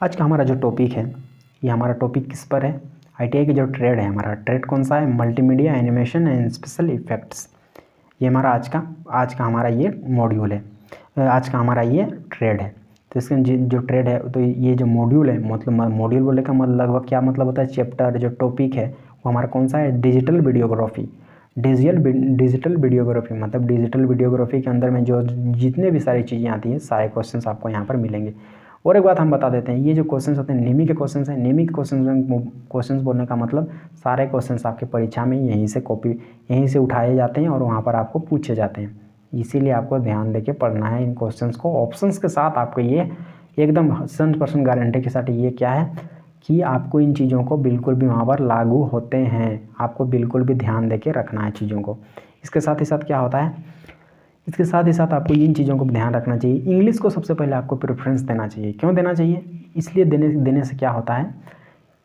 आज का हमारा जो टॉपिक है, ये हमारा टॉपिक किस पर है? आईटीआई की जो ट्रेड है, हमारा ट्रेड कौन सा है? Multimedia animation and special effects. ये हमारा आज का हमारा ये मॉड्यूल है, आज का हमारा ये ट्रेड है। तो इसके जो ट्रेड है, तो ये जो मॉड्यूल है, मतलब मॉड्यूल बोलने का मतलब लगभग क्या मतलब होता है? चैप्टर जो टॉपिक है वो हमारा कौन सा है? Digital videography. डिजिटल वीडियोग्राफी मतलब डिजिटल वीडियोग्राफी के अंदर में जो जितने भी सारी चीज़ें आती हैं, सारे क्वेश्चंस आपको यहाँ पर मिलेंगे। और एक बात हम बता देते हैं, ये जो क्वेश्चंस होते हैं नेमी के क्वेश्चंस हैं। नेमी के क्वेश्चंस बोलने का मतलब सारे क्वेश्चंस आपके परीक्षा में यहीं से उठाए जाते हैं और वहाँ पर आपको पूछे जाते हैं। इसीलिए आपको ध्यान देके पढ़ना है इन क्वेश्चंस को। ऑप्शंस के साथ आपको ये एकदम 100% गारंटी के साथ ये क्या है कि आपको इन चीज़ों को बिल्कुल भी वहाँ पर लागू होते हैं। आपको बिल्कुल भी ध्यान देके रखना है चीज़ों को। इसके साथ ही साथ क्या होता है, इसके साथ ही साथ आपको इन चीज़ों को ध्यान रखना चाहिए। इंग्लिश को सबसे पहले आपको प्रेफरेंस देना चाहिए। क्यों देना चाहिए? इसलिए देने से क्या होता है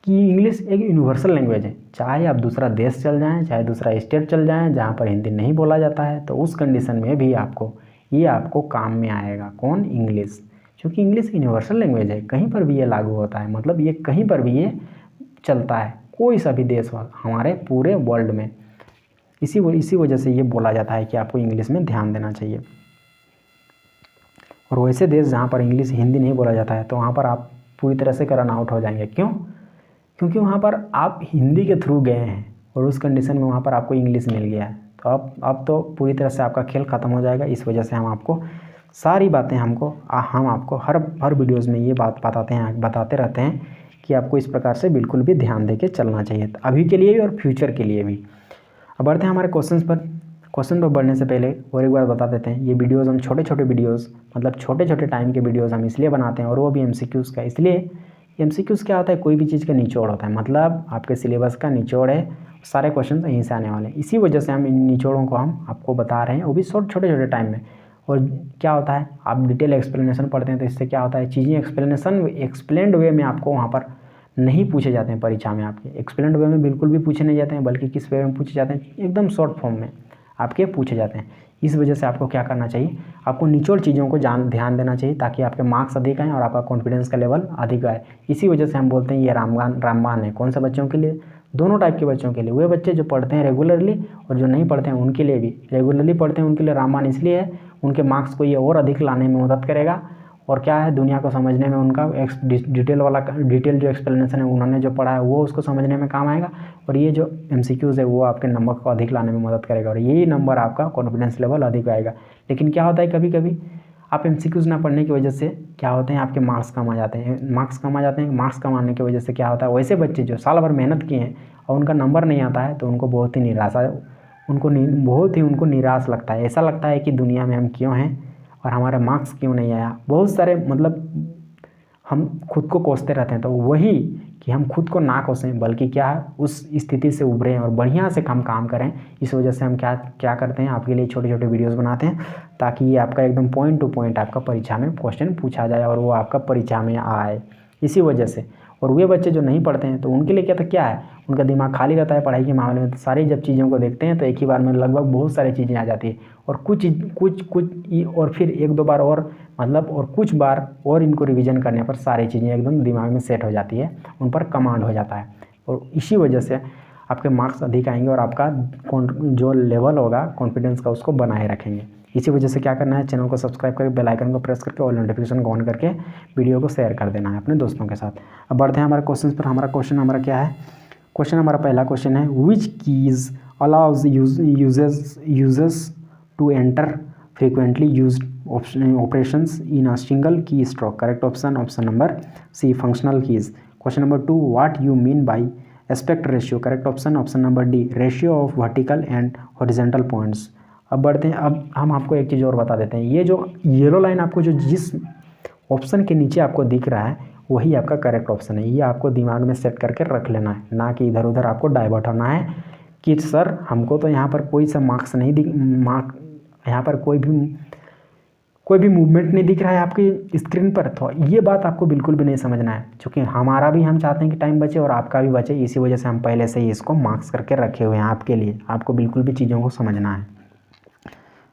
कि इंग्लिश एक यूनिवर्सल लैंग्वेज है। चाहे आप दूसरा देश चल जाएं, चाहे दूसरा स्टेट चल जाएं जहाँ पर हिंदी नहीं बोला जाता है, तो उस कंडीशन में भी आपको काम में आएगा। कौन? इंग्लिश। क्योंकि इंग्लिश यूनिवर्सल लैंग्वेज है, कहीं पर भी ये लागू होता है, मतलब ये कहीं पर भी ये चलता है, कोई सा भी देश हमारे पूरे वर्ल्ड में। इसी वजह से ये बोला जाता है कि आपको इंग्लिश में ध्यान देना चाहिए। और वैसे देश जहाँ पर हिंदी नहीं बोला जाता है, तो वहाँ पर आप पूरी तरह से रन आउट हो जाएंगे। क्यों? क्योंकि वहाँ पर आप हिंदी के थ्रू गए हैं और उस कंडीशन में वहाँ पर आपको इंग्लिश मिल गया है, तो अब तो पूरी तरह से आपका खेल ख़त्म हो जाएगा। इस वजह से हम आपको सारी बातें हम आपको हर वीडियोज़ में ये बात बताते रहते हैं कि आपको इस प्रकार से बिल्कुल भी ध्यान दे के चलना चाहिए, अभी के लिए भी और फ्यूचर के लिए भी। अब बढ़ते हैं हमारे क्वेश्चन पर बढ़ने से पहले और एक बार बता देते हैं, ये वीडियोस हम छोटे वीडियोस मतलब छोटे टाइम के वीडियोस हम इसलिए बनाते हैं, और वो भी एमसीक्यूज़ का। इसलिए एमसीक्यूज़ क्या होता है? कोई भी चीज़ का निचोड़ होता है, मतलब आपके सिलेबस का निचोड़ है, सारे क्वेश्चन यहीं से आने वाले हैं। इसी वजह से हम इन निचोड़ों को हम आपको बता रहे हैं, वो भी छोटे टाइम में। और क्या होता है, आप डिटेल एक्सप्लेनेशन पढ़ते हैं तो इससे क्या होता है, चीज़ें एक्सप्लेंड वे में आपको वहाँ पर नहीं पूछे जाते हैं। परीक्षा में आपके एक्सप्लेंड वे में बिल्कुल भी पूछे नहीं जाते हैं, बल्कि किस वे में पूछे जाते हैं? एकदम शॉर्ट फॉर्म में आपके पूछे जाते हैं। इस वजह से आपको क्या करना चाहिए, आपको निचोड़ चीज़ों को ध्यान देना चाहिए, ताकि आपके मार्क्स अधिक आएँ और आपका कॉन्फिडेंस का लेवल अधिक आए। इसी वजह से हम बोलते हैं ये रामबाण है। कौन सा बच्चों के लिए? दोनों टाइप के बच्चों के लिए। वे बच्चे जो पढ़ते हैं रेगुलरली और जो नहीं पढ़ते हैं उनके लिए भी। रेगुलरली पढ़ते हैं उनके लिए रामबाण इसलिए है, उनके मार्क्स को ये और अधिक लाने में मदद करेगा। और क्या है, दुनिया को समझने में उनका डिटेल जो एक्सप्लेनेशन है उन्होंने जो पढ़ा है वो उसको समझने में काम आएगा। और ये जो एमसीक्यूज़ है वो आपके नंबर को अधिक लाने में मदद करेगा, और यही नंबर आपका कॉन्फिडेंस लेवल अधिक आएगा। लेकिन क्या होता है, कभी कभी आप एमसीक्यूज़ ना पढ़ने की वजह से क्या होते हैं, आपके मार्क्स कम आ जाते हैं। मार्क्स कम आने की वजह से क्या होता है, वैसे बच्चे जो साल भर मेहनत किए हैं और उनका नंबर नहीं आता है, तो उनको बहुत ही निराश लगता है। ऐसा लगता है कि दुनिया में हम क्यों हैं और हमारा मार्क्स क्यों नहीं आया। बहुत सारे मतलब हम खुद को कोसते रहते हैं। तो वही कि हम खुद को ना कोसें, बल्कि क्या है, उस स्थिति से उभरें और बढ़िया से हम काम करें। इस वजह से हम क्या करते हैं, आपके लिए छोटे वीडियोस बनाते हैं, ताकि ये आपका एकदम पॉइंट टू पॉइंट आपका परीक्षा में क्वेश्चन पूछा जाए और वो आपका परीक्षा में आए। इसी वजह से। और वे बच्चे जो नहीं पढ़ते हैं तो उनके लिए क्या है, उनका दिमाग खाली रहता है पढ़ाई के मामले में, तो सारी जब चीज़ों को देखते हैं तो एक ही बार में लगभग बहुत सारी चीज़ें आ जाती है। और कुछ और फिर एक दो बार और मतलब और कुछ बार और इनको रिवीजन करने पर सारी चीज़ें एकदम दिमाग में सेट हो जाती है, उन पर कमांड हो जाता है। और इसी वजह से आपके मार्क्स अधिक आएंगे और आपका जो लेवल होगा कॉन्फिडेंस का उसको बनाए रखेंगे। इसी वजह से क्या करना है, चैनल को सब्सक्राइब करके बेल आइकन को प्रेस करके और नोटिफिकेशन को ऑन करके वीडियो को शेयर कर देना है अपने दोस्तों के साथ। अब बढ़ते हैं हमारे क्वेश्चन पर। हमारा क्या है, हमारा पहला क्वेश्चन है, which keys allows users to enter frequently used operations in a single key stroke? Correct option number C, functional keys. Question number 2, what you mean by aspect ratio? Correct option number D, ratio of vertical and horizontal points. अब बढ़ते हैं, अब हम आपको एक चीज़ और बता देते हैं, ये जो येलो लाइन आपको जो जिस ऑप्शन के नीचे आपको दिख रहा है वही आपका करेक्ट ऑप्शन है। ये आपको दिमाग में सेट करके रख लेना है, ना कि इधर उधर आपको डाइवर्ट होना है कि सर हमको तो यहाँ पर कोई सा मार्क्स नहीं यहाँ पर कोई भी मूवमेंट नहीं दिख रहा है आपकी स्क्रीन पर। तो ये बात आपको बिल्कुल भी नहीं समझना है, क्योंकि हमारा भी हम चाहते हैं कि टाइम बचे और आपका भी बचे। इसी वजह से हम पहले से ही इसको मार्क्स करके रखे हुए हैं आपके लिए। आपको बिल्कुल भी चीज़ों को समझना है,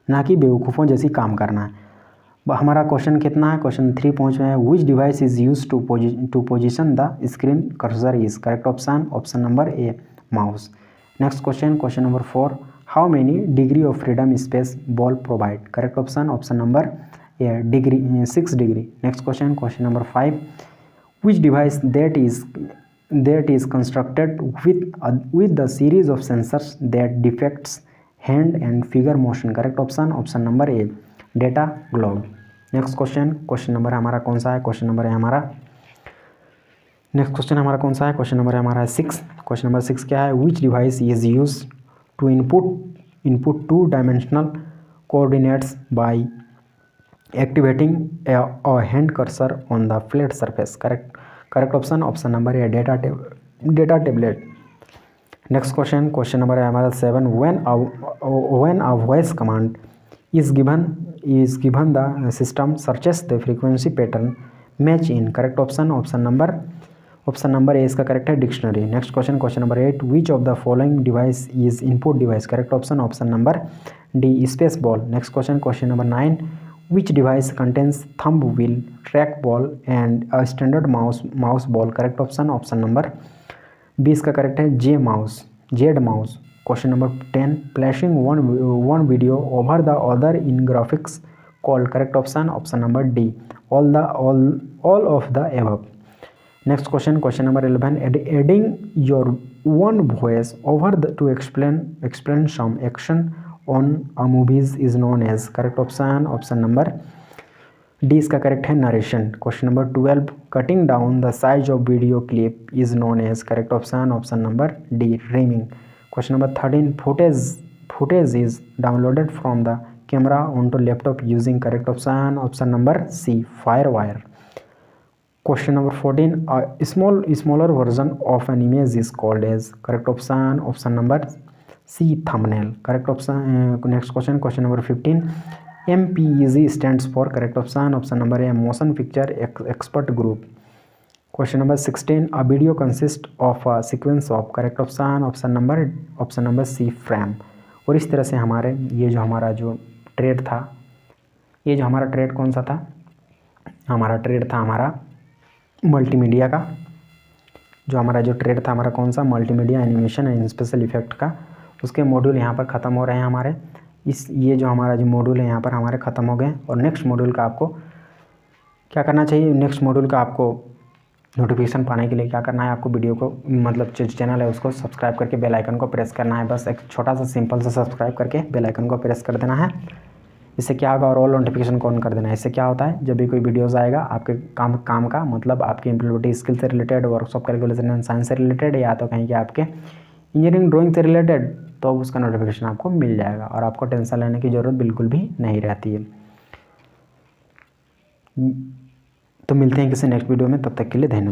ना कि बेवकूफ़ों जैसी काम करना है। हमारा क्वेश्चन कितना है, क्वेश्चन 3 पहुँच में है। Which device is use to position the screen cursor is, correct option option number A mouse. Next question, question number 4, how many degree of freedom space ball provide, correct option option number A degree 6 degree. Next question, question number 5, which device that is constructed with the series of sensors that detects hand and finger motion, correct option option number A data globe। Next question, question number हमारा कौन सा है, question number है हमारा, next question हमारा कौन सा है, क्वेश्चन नंबर है हमारा 6। क्वेश्चन नंबर 6 क्या है, which device is use to input 2 dimensional coordinates by activating a hand cursor on the flat surface, correct option option number A data tablet। next question, question number है हमारा 7, when a voice command is given the system searches the frequency pattern match in, correct option option number A इसका correct है dictionary. Next question, question number 8, which of the following device is input device, correct option option number D space ball. Next question, question number 9, which device contains thumb wheel, trackball and a standard mouse ball, correct option option number B इसका correct है Z mouse. Question number 10, flashing one video over the other in graphics called, correct option option number D all of the above। next question, question number 11, adding your one voice over to explain some action on a movies is known as, correct option option number D इसका correct है narration. Question number 12, cutting down the size of video clip is known as, correct option option number D trimming. Question number 13, footage is downloaded from the camera on to laptop using, correct option option number C fire wire. Question number 14, smaller version of an image is called as, correct option option number C thumbnail, correct option. Next question, question number 15, MPEG stands for, correct option option number A motion picture expert group। Question number 16, a video consists of a sequence of, correct option option number C frame। और इस तरह से हमारे ये जो हमारा जो trade था, ये जो हमारा ट्रेड कौन सा था, हमारा ट्रेड था हमारा मल्टीमीडिया का, जो हमारा जो ट्रेड था हमारा कौन सा, multimedia animation and special effect का। उसके मॉड्यूल यहाँ पर ख़त्म हो रहे हैं हमारे, ये जो हमारा जो मॉड्यूल है यहाँ पर हमारे ख़त्म हो गए। और नेक्स्ट मॉड्यूल का आपको क्या करना चाहिए, नेक्स्ट मॉड्यूल का आपको नोटिफिकेशन पाने के लिए क्या करना है, आपको वीडियो को मतलब जो चैनल है उसको सब्सक्राइब करके बेल आइकन को प्रेस करना है। बस एक छोटा सा सिंपल सा सब्सक्राइब करके बेल आइकन को प्रेस कर देना है। इससे क्या होगा, और ऑल नोटिफिकेशन को ऑन कर देना है। इससे क्या होता है, जब भी कोई वीडियोज़ आएगा आपके काम का मतलब आपकी एम्प्लॉयबिलिटी स्किल से related, workshop calculation and science से रिलेटेड, या तो कहीं कि आपके इंजीनियरिंग ड्राइंग से रिलेटेड, तो उसका नोटिफिकेशन आपको मिल जाएगा और आपको टेंशन लेने की ज़रूरत बिल्कुल भी नहीं रहती है। तो मिलते हैं किसी नेक्स्ट वीडियो में, तब तक के लिए धन्यवाद।